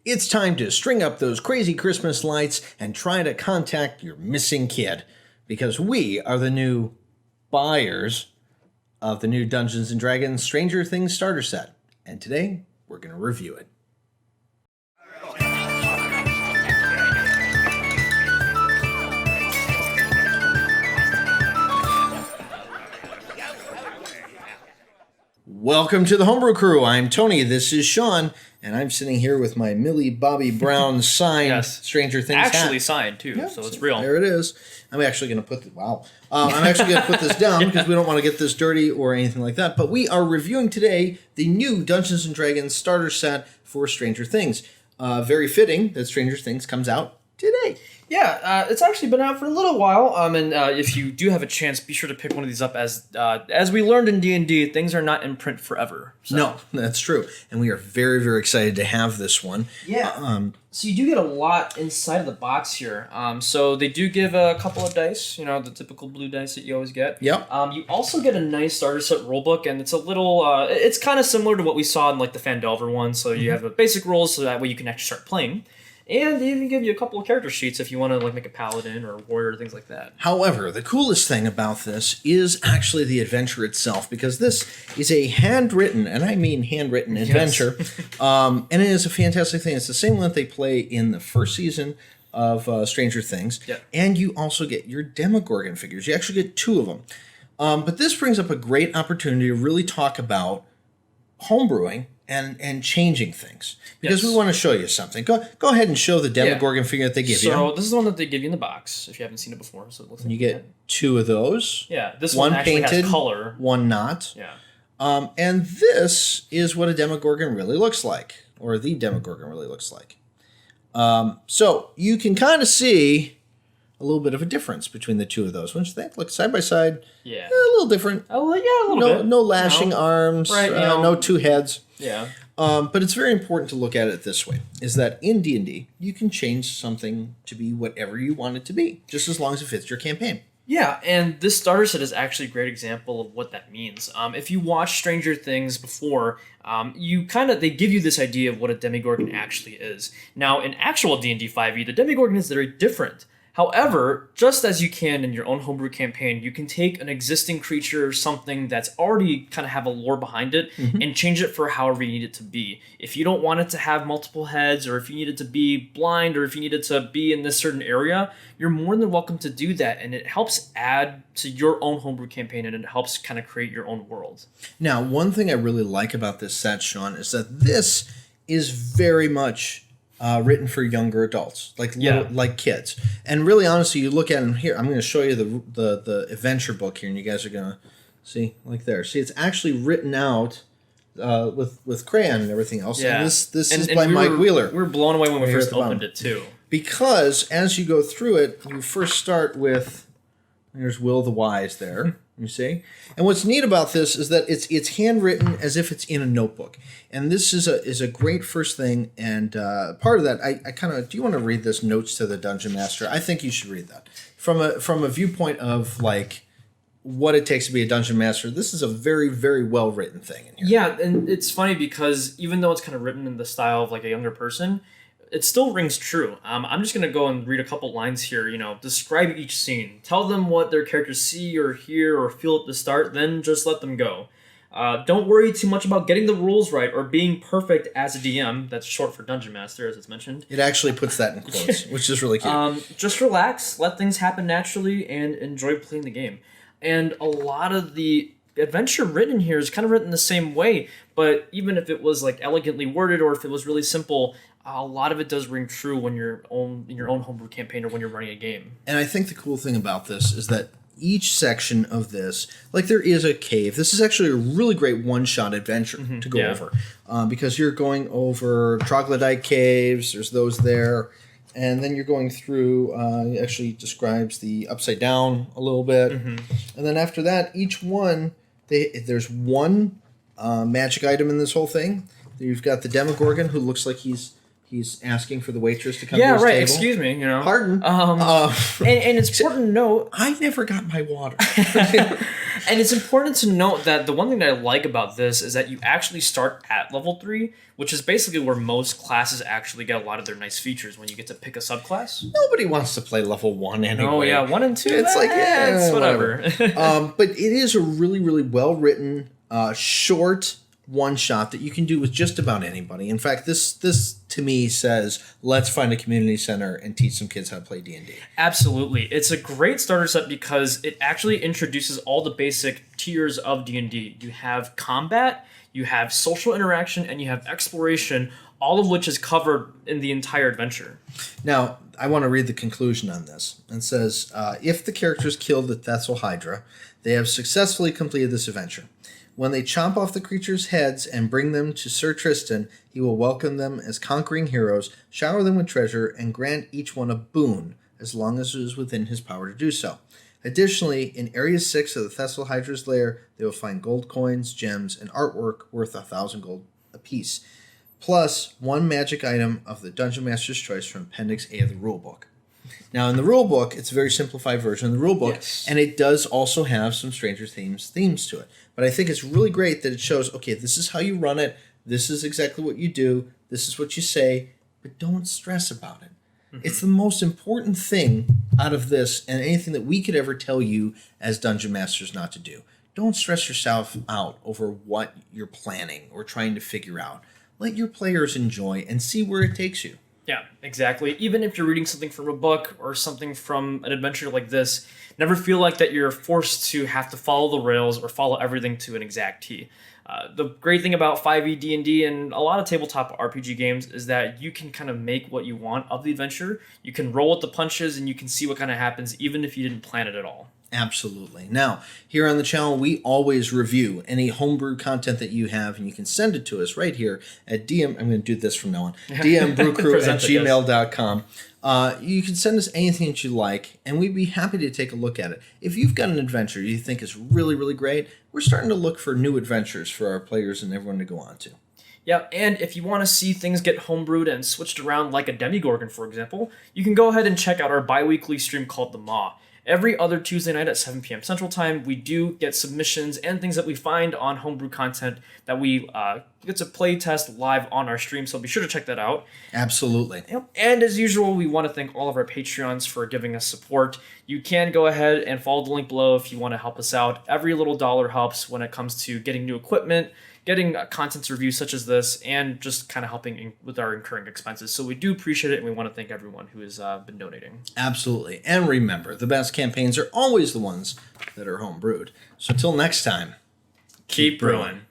It's time to string up those crazy Christmas lights and try to contact your missing kid, because we are the new buyers of the new Dungeons & Dragons Stranger Things starter set, and today we're going to review it. Welcome to the Home Brew Crew. I'm Tony. This is Sean, and I'm sitting here with my Millie Bobby Brown signed Stranger Things actually hat. Signed too, Yep, so it's real. There it is. I'm actually going to put I'm actually going to put this down because we don't want to get this dirty or anything like that. But we are reviewing today the new Dungeons & Dragons starter set for Stranger Things. Very fitting that Stranger Things comes out today. Yeah, it's actually been out for a little while. And if you do have a chance, be sure to pick one of these up. As we learned in D&D, things are not in print forever. So. No, that's true, and we are very, very excited to have this one. Yeah. So you do get a lot inside of the box here. So they do give a couple of dice, the typical blue dice that you always get. Yep. You also get a nice starter set rulebook, and it's a little. It's kind of similar to what we saw in like the Fandelver one. So you have the basic rules, so that way you can actually start playing. And they even give you a couple of character sheets if you want to like make a paladin or a warrior or things like that. However, the coolest thing about this is actually the adventure itself, because this is a handwritten, and I mean handwritten adventure, and it is a fantastic thing. It's the same one that they play in the first season of Stranger Things, and you also get your Demogorgon figures. You actually get two of them. But this brings up a great opportunity to really talk about homebrewing and changing things, because we want to show you something. Go ahead and show the Demogorgon figure that they give you. So this is the one that they give you in the box if you haven't seen it before. So it looks like you get two of those. Yeah, this one actually painted, has color, one not. Yeah. And this is what a Demogorgon really looks like, or the Demogorgon really looks like. So you can kind of see a little bit of a difference between the two of those. Once they look side by side, a little different. Oh, yeah, a little bit. No lashing arms, right? No two heads. Yeah. But it's very important to look at it this way, is that in D&D, you can change something to be whatever you want it to be, just as long as it fits your campaign. Yeah, and this starter set is actually a great example of what that means. If you watch Stranger Things before, they give you this idea of what a Demogorgon actually is. Now, in actual D&D 5e, the Demogorgon is very different. However, just as you can in your own homebrew campaign, you can take an existing creature, something that's already kind of have a lore behind it, and change it for however you need it to be. If you don't want it to have multiple heads, or if you need it to be blind, or if you need it to be in this certain area, you're more than welcome to do that, and it helps add to your own homebrew campaign, and it helps kind of create your own world. Now, one thing I really like about this set, Sean, is that this is very much written for younger adults, like kids. And really, honestly, you look at them here. I'm going to show you the adventure book here, and you guys are going to see, like there. See, it's actually written out with crayon and everything else. Yeah. And this is by Mike Wheeler. We were blown away when we first opened it too. Because as you go through it, you first start with, there's Will the Wise there. You see? And what's neat about this is that it's handwritten as if it's in a notebook. And this is a great first thing. And part of that, I kind of, do you want to read this Notes to the Dungeon Master? I think you should read that. From a viewpoint of like what it takes to be a Dungeon Master, this is a very, very well written thing in here. Yeah, and it's funny because even though it's kind of written in the style of like a younger person, it still rings true. I'm just going to go and read a couple lines here. Describe each scene. Tell them what their characters see or hear or feel at the start, then just let them go. Don't worry too much about getting the rules right or being perfect as a DM. That's short for Dungeon Master, as it's mentioned. It actually puts that in quotes, which is really cute. Just relax, let things happen naturally, and enjoy playing the game. And a lot of the adventure written here is kind of written the same way, but even if it was like elegantly worded or if it was really simple, a lot of it does ring true when you're in your own homebrew campaign or when you're running a game. And I think the cool thing about this is that each section of this, like there is a cave. This is actually a really great one-shot adventure to go over, because you're going over troglodyte caves. There's those there. And then you're going through, it actually describes the Upside Down a little bit. And then after that, each one, there's one magic item in this whole thing. You've got the Demogorgon, who looks like he's asking for the waitress to come to his table. Excuse me, Pardon. And it's important to note, I never got my water. And it's important to note that the one thing that I like about this is that you actually start at level 3, which is basically where most classes actually get a lot of their nice features when you get to pick a subclass. Nobody wants to play level 1 anyway. Oh yeah, 1 and 2. It's like, yeah, it's whatever. But it is a really, really well-written, short one-shot that you can do with just about anybody. In fact, this to me says, let's find a community center and teach some kids how to play D&D. Absolutely. It's a great starter set because it actually introduces all the basic tiers of D&D. You have combat, you have social interaction, and you have exploration, all of which is covered in the entire adventure. Now, I want to read the conclusion on this. It says, if the characters kill the Thessal Hydra, they have successfully completed this adventure. When they chomp off the creatures' heads and bring them to Sir Tristan, he will welcome them as conquering heroes, shower them with treasure, and grant each one a boon, as long as it is within his power to do so. Additionally, in Area 6 of the Thessal Hydra's lair, they will find gold coins, gems, and artwork worth 1,000 gold apiece, plus one magic item of the Dungeon Master's choice from Appendix A of the Rulebook. Now, in the rulebook, it's a very simplified version of the rulebook, yes, and it does also have some Stranger Things themes to it. But I think it's really great that it shows, okay, this is how you run it, this is exactly what you do, this is what you say, but don't stress about it. Mm-hmm. It's the most important thing out of this and anything that we could ever tell you as Dungeon Masters not to do. Don't stress yourself out over what you're planning or trying to figure out. Let your players enjoy and see where it takes you. Yeah, exactly. Even if you're reading something from a book or something from an adventure like this, never feel like that you're forced to have to follow the rails or follow everything to an exact T. The great thing about 5e D&D and a lot of tabletop RPG games is that you can kind of make what you want of the adventure. You can roll with the punches and you can see what kind of happens even if you didn't plan it at all. Absolutely. Now, here on the channel, we always review any homebrew content that you have, and you can send it to us right here at DM. I'm going to do this from now on. dmbrewcrew@gmail.com. You can send us anything that you like, and we'd be happy to take a look at it. If you've got an adventure you think is really, really great, we're starting to look for new adventures for our players and everyone to go on to. Yeah, and if you want to see things get homebrewed and switched around like a Demigorgon, for example, you can go ahead and check out our bi-weekly stream called The Maw. Every other Tuesday night at 7 p.m. Central Time, we do get submissions and things that we find on homebrew content that we get to play test live on our stream, so be sure to check that out. Absolutely. And as usual, we want to thank all of our Patreons for giving us support. You can go ahead and follow the link below if you want to help us out. Every little dollar helps when it comes to getting new equipment, getting content reviews such as this, and just kind of helping with our incurring expenses. So we do appreciate it, and we want to thank everyone who has been donating. Absolutely. And remember, the best campaigns are always the ones that are home brewed. So until next time, keep brewing.